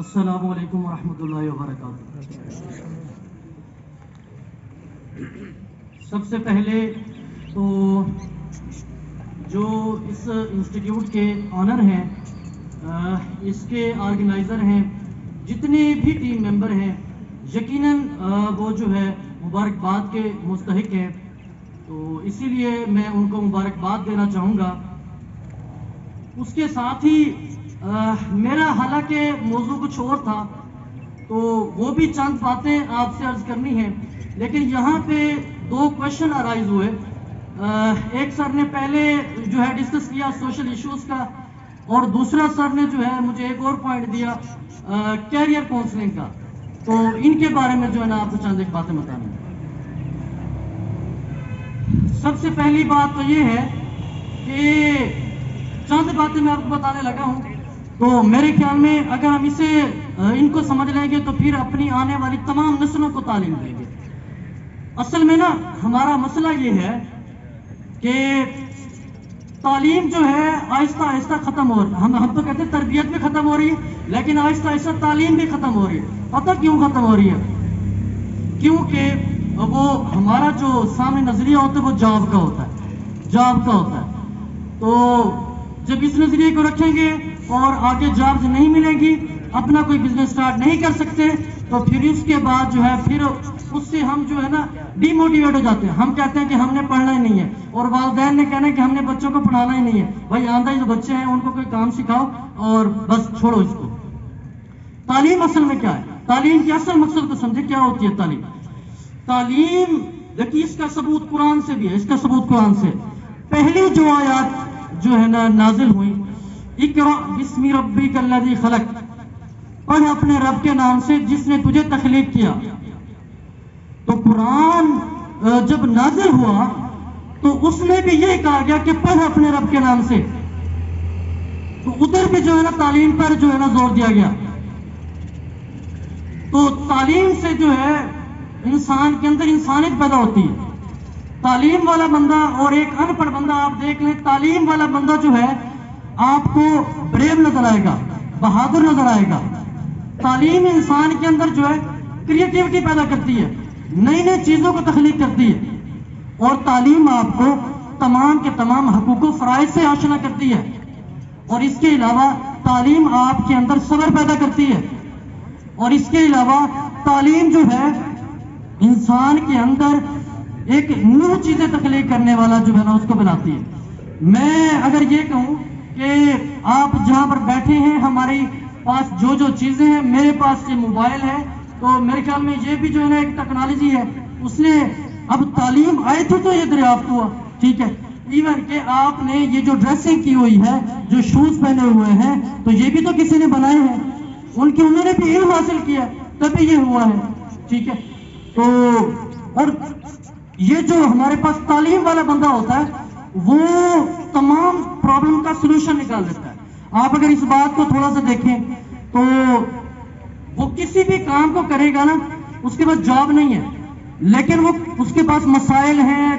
السلام علیکم ورحمۃ اللہ وبرکاتہ۔ سب سے پہلے تو جو اس انسٹیٹیوٹ کے آنر ہیں، اس کے آرگنائزر ہیں، جتنے بھی ٹیم ممبر ہیں، یقیناً وہ جو ہے مبارکباد کے مستحق ہیں، تو اسی لیے میں ان کو مبارکباد دینا چاہوں گا۔ اس کے ساتھ ہی میرا حالانکہ موضوع کچھ اور تھا، تو وہ بھی چند باتیں آپ سے عرض کرنی ہیں، لیکن یہاں پہ دو کویشچن ارائز ہوئے۔ ایک سر نے پہلے جو ہے ڈسکس کیا سوشل ایشوز کا، اور دوسرا سر نے جو ہے مجھے ایک اور پوائنٹ دیا کیریئر کاؤنسلنگ کا، تو ان کے بارے میں جو ہے نا آپ کو چند ایک باتیں بتانی ہیں۔ سب سے پہلی بات تو یہ ہے کہ چند باتیں میں آپ کو بتانے لگا ہوں، تو میرے خیال میں اگر ہم ان کو سمجھ لیں گے تو پھر اپنی آنے والی تمام نسلوں کو تعلیم دیں گے۔ اصل میں نا ہمارا مسئلہ یہ ہے کہ تعلیم جو ہے آہستہ آہستہ ختم ہو رہی ہے۔ ہم تو کہتے ہیں تربیت بھی ختم ہو رہی ہے، لیکن آہستہ آہستہ تعلیم بھی ختم ہو رہی ہے۔ پتہ کیوں ختم ہو رہی ہے؟ کیونکہ وہ ہمارا جو سامنے نظریہ ہوتا ہے وہ جاب کا ہوتا ہے، تو جب اس نظریے کو رکھیں گے اور آگے جابز نہیں ملیں گی، اپنا کوئی بزنس سٹارٹ نہیں کر سکتے، تو پھر اس کے بعد جو ہے پھر اس سے ہم جو ہے نا ڈی موٹیویٹ ہو جاتے ہیں۔ ہم کہتے ہیں کہ ہم نے پڑھنا ہی نہیں ہے، اور والدین نے کہنا ہے کہ ہم نے بچوں کو پڑھانا ہی نہیں ہے۔ بھائی آندھا جو بچے ہیں ان کو کوئی کام سکھاؤ اور بس چھوڑو اس کو۔ تعلیم اصل میں کیا ہے؟ تعلیم کے اصل مقصد کو سمجھے، کیا ہوتی ہے تعلیم دیکھیے اس کا ثبوت قرآن سے بھی ہے، پہلی جو آیات جو ہے نا نازل ہوئی، اقرأ بسم ربک الذی خلق، پڑھ اپنے رب کے نام سے جس نے تجھے تخلیق کیا۔ تو قرآن جب نازل ہوا تو اس میں بھی یہ کہا گیا کہ پڑھ اپنے رب کے نام سے، تو ادھر بھی جو ہے نا تعلیم پر جو ہے نا زور دیا گیا۔ تو تعلیم سے جو ہے انسان کے اندر انسانیت پیدا ہوتی ہے۔ تعلیم والا بندہ اور ایک ان پڑھ بندہ آپ دیکھ لیں، تعلیم والا بندہ جو ہے آپ کو بریو نظر آئے گا، بہادر نظر آئے گا۔ تعلیم انسان کے اندر جو ہے کریٹیوٹی پیدا کرتی ہے، نئی نئی چیزوں کو تخلیق کرتی ہے، اور تعلیم آپ کو تمام کے تمام حقوق و فرائض سے آشنا کرتی ہے۔ اور اس کے علاوہ تعلیم آپ کے اندر صبر پیدا کرتی ہے، اور اس کے علاوہ تعلیم جو ہے انسان کے اندر ایک نئی چیزیں تخلیق کرنے والا جو ہے نا اس کو بناتی ہے۔ میں اگر یہ کہوں کہ آپ جہاں پر بیٹھے ہیں، ہمارے پاس جو چیزیں ہیں، میرے پاس یہ موبائل ہے، تو میرے خیال میں یہ بھی جو ہے نا ایک ٹیکنالوجی ہے، اس نے اب تعلیم آئی تھی تو یہ دریافت ہوا، ٹھیک ہے۔ ایون کہ آپ نے یہ جو ڈریسنگ کی ہوئی ہے، جو شوز پہنے ہوئے ہیں، تو یہ بھی تو کسی نے بنائے ہیں، انہوں نے بھی علم حاصل کیا تبھی یہ ہوا ہے، ٹھیک ہے۔ تو اور یہ جو ہمارے پاس تعلیم والا بندہ ہوتا ہے وہ تمام پرابلم کا سلوشن نکال دیتا ہے۔ آپ اگر اس بات کو تھوڑا سا دیکھیں تو وہ کسی بھی کام کو کرے گا نا، اس کے پاس جاب نہیں ہے، لیکن وہ اس کے پاس مسائل ہیں،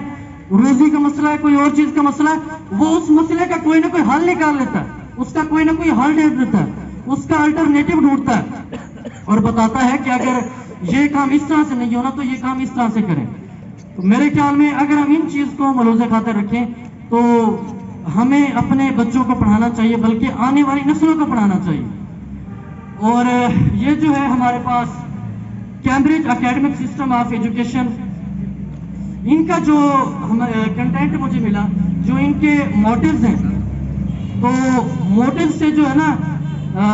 روزی کا مسئلہ ہے، کوئی اور چیز کا مسئلہ ہے، وہ اس مسئلے کا کوئی نہ کوئی حل نکال لیتا ہے، اس کا کوئی نہ کوئی حل ڈھونڈتا ہے، اس کا الٹرنیٹو ڈھونڈتا ہے، اور بتاتا ہے کہ اگر یہ کام اس طرح سے نہیں ہونا تو یہ کام اس طرح سے کریں۔ تو میرے خیال میں اگر ہم ان چیز کو ملحوظ خاطر رکھیں تو ہمیں اپنے بچوں کو پڑھانا چاہیے، بلکہ آنے والی نسلوں کو پڑھانا چاہیے۔ اور یہ جو ہے ہمارے پاس Cambridge academic system of education, ان کا جو کنٹینٹ مجھے ملا، جو ان کے موٹیوز ہیں، تو موٹیو سے جو ہے نا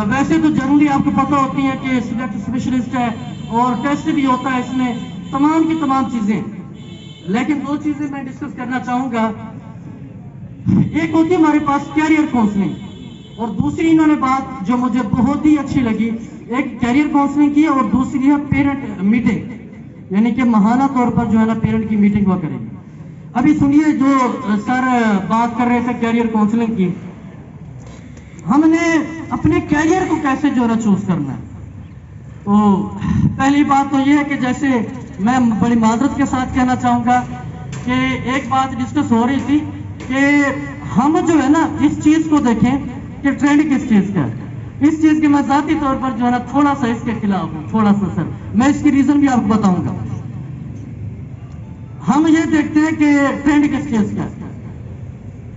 ویسے تو جنرلی آپ کو پتہ ہوتی ہے کہ سلیکٹ اسپیشلسٹ ہے اور ٹیسٹ بھی ہوتا ہے، اس میں تمام کی تمام چیزیں، لیکن دو چیزیں میں ڈسکس کرنا چاہوں گا۔ ایک ہوتی ہے ہمارے پاس کیریئر کاؤنسلنگ، اور دوسری انہوں نے بات جو مجھے بہت ہی اچھی لگی، ایک کیریئر کاؤنسلنگ کی اور دوسری ہے پیرنٹ میٹنگ، یعنی کہ ماہانہ طور پر جو ہے نا پیرنٹ کی میٹنگ ہوا کرے گی۔ ابھی سنیے جو سر بات کر رہے تھے کیریئر کاؤنسلنگ کی، ہم نے اپنے کیریئر کو کیسے جو ہے نا چوز کرنا ہے۔ تو پہلی بات تو یہ ہے کہ جیسے میں بڑی معذرت کے ساتھ کہنا چاہوں گا کہ ایک بات ڈسکس ہو رہی تھی کہ ہم جو ہے نا اس چیز کو دیکھیں کہ ٹرینڈ کس چیز کا ہے۔ اس چیز کے میں ذاتی طور پر جو ہے نا تھوڑا سا اس کے خلاف ہوں، تھوڑا سا سر. میں اس کی ریزن بھی آپ کو بتاؤں گا. ہم یہ دیکھتے ہیں کہ ٹرینڈ کس چیز کا ہے.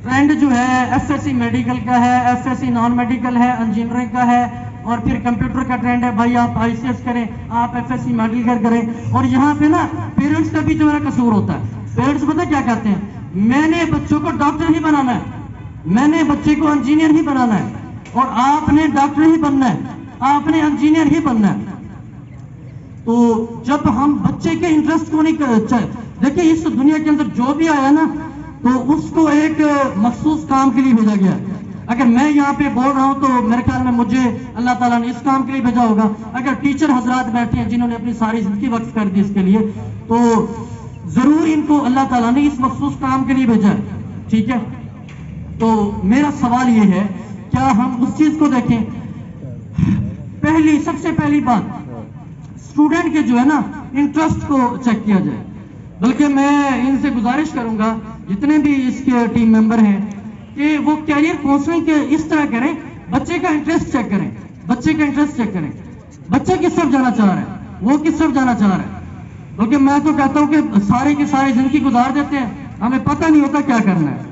ٹرینڈ جو ہے ایف ایس سی میڈیکل کا ہے، F S C non medical ہے، انجینئرنگ کا ہے، اور پھر کمپیوٹر کا ٹرینڈ ہے. بھائی آپ آئی سی ایس کریں، آپ ایف ایس سی میڈیکل کریں. اور یہاں پہ نا پیرنٹس کا بھی جو ہے قصور ہوتا ہے. پیرنٹس پتہ کیا کہتے ہیں؟ میں نے بچوں کو ڈاکٹر ہی بنانا ہے، میں نے بچے کو انجینئر ہی بنانا ہے، اور آپ نے ڈاکٹر ہی بننا ہے، آپ نے انجینئر ہی بننا ہے. تو جب ہم بچے کے انٹرسٹ کو نہیں دیکھیں، اس دنیا کے اندر جو بھی آیا نا تو اس کو ایک مخصوص کام کے لیے بھیجا گیا. اگر میں یہاں پہ بول رہا ہوں تو میرے خیال میں مجھے اللہ تعالیٰ نے اس کام کے لیے بھیجا ہوگا. اگر ٹیچر حضرات بیٹھے ہیں جنہوں نے اپنی ساری زندگی وقف کر دی اس کے لیے، تو ضرور ان کو اللہ تعالیٰ نے اس مخصوص کام کے لیے بھیجا ہے. ٹھیک ہے. تو میرا سوال یہ ہے، کیا ہم اس چیز کو دیکھیں؟ سب سے پہلی بات اسٹوڈنٹ کے جو ہے نا انٹرسٹ کو چیک کیا جائے. بلکہ میں ان سے گزارش کروں گا جتنے بھی اس کے ٹیم ممبر ہیں کہ وہ کیریئر کاؤنسلنگ کے اس طرح کریں، بچے کا انٹرسٹ چیک کریں، بچے کا انٹرسٹ چیک کریں. بچہ کس طرف جانا چاہ رہا ہے، وہ کس طرف جانا چاہ رہا ہے. کیونکہ میں تو کہتا ہوں کہ سارے کی ساری زندگی گزار دیتے ہیں، ہمیں پتہ نہیں ہوتا کیا کرنا ہے.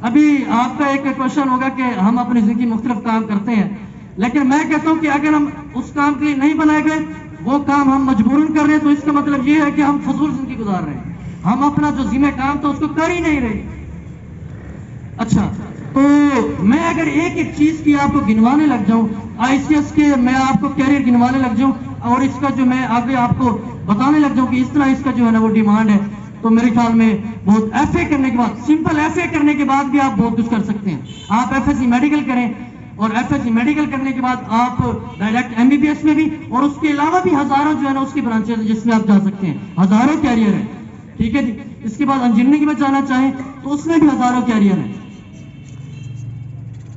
ابھی آپ کا ایک کوشچن ہوگا کہ ہم اپنی زندگی مختلف کام کرتے ہیں، لیکن میں کہتا ہوں کہ اگر ہم اس کام کے لیے نہیں بنائے گئے، وہ کام ہم مجبوراً کر رہے ہیں، تو اس کا مطلب یہ ہے کہ ہم فضول زندگی گزار رہے ہیں، ہم اپنا جو ذمہ کام تھا اس کو کر ہی نہیں رہے. اچھا، تو میں اگر ایک ایک چیز کی آپ کو گنوانے لگ جاؤں، آئی سی ایس کے میں آپ کو کیریئر گنوانے لگ جاؤں، اور اس کا جو میں آگے آپ کو بتانے لگ جاؤں کہ اس طرح اس کا جو ہے نا وہ ڈیمانڈ ہے، تو میرے خیال میں بہت ایف اے کرنے کے بعد، سمپل ایف اے کرنے کے بعد بھی آپ بہت کچھ کر سکتے ہیں. آپ ایف ایس سی میڈیکل کریں، اور ایف ایس سی میڈیکل کرنے کے بعد آپ direct M B B S میں بھی، اور اس کے علاوہ بھی ہزاروں جو ہے نا اس کی برانچز ہیں جس میں آپ جا سکتے ہیں، ہزاروں کیریئر ہیں. ٹھیک ہے جی. اس کے بعد انجینئرنگ میں جانا چاہیں تو اس میں بھی ہزاروں کیریئر ہیں.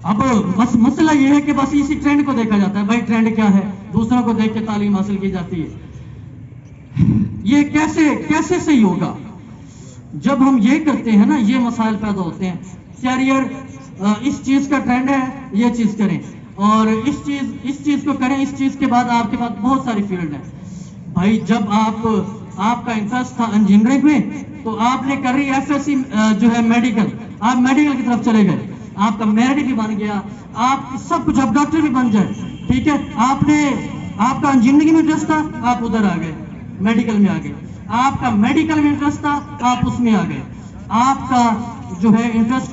اب بس مسئلہ یہ ہے کہ بس اسی ٹرینڈ کو دیکھا جاتا ہے. بھائی ٹرینڈ کیا ہے؟ دوسروں کو دیکھ کے تعلیم حاصل کی جاتی ہے. یہ کیسے صحیح ہوگا؟ جب ہم یہ کرتے ہیں نا، یہ مسائل پیدا ہوتے ہیں. کیریئر اس چیز کا ٹرینڈ ہے، یہ چیز کریں، اور اس چیز کو کریں. اس چیز کے بعد آپ کے پاس بہت ساری فیلڈ ہیں. بھائی جب آپ کا انٹرسٹ تھا انجینئرنگ میں، تو آپ نے کر رہی ایف ایس سی جو ہے میڈیکل، آپ میڈیکل کی طرف چلے گئے، آپ کا میرٹ بھی بن گیا، آپ سب کچھ، آپ ڈاکٹر بھی بن جائے. ٹھیک ہے. آپ کا انجینئرنگ میں انٹرسٹ تھا، آپ ادھر آ گئے، میڈیکل میں آ گئے. آپ کا میڈیکل میں انٹرسٹ تھا، آپ اس میں آ گئے. آپ کا جو ہے انٹرسٹ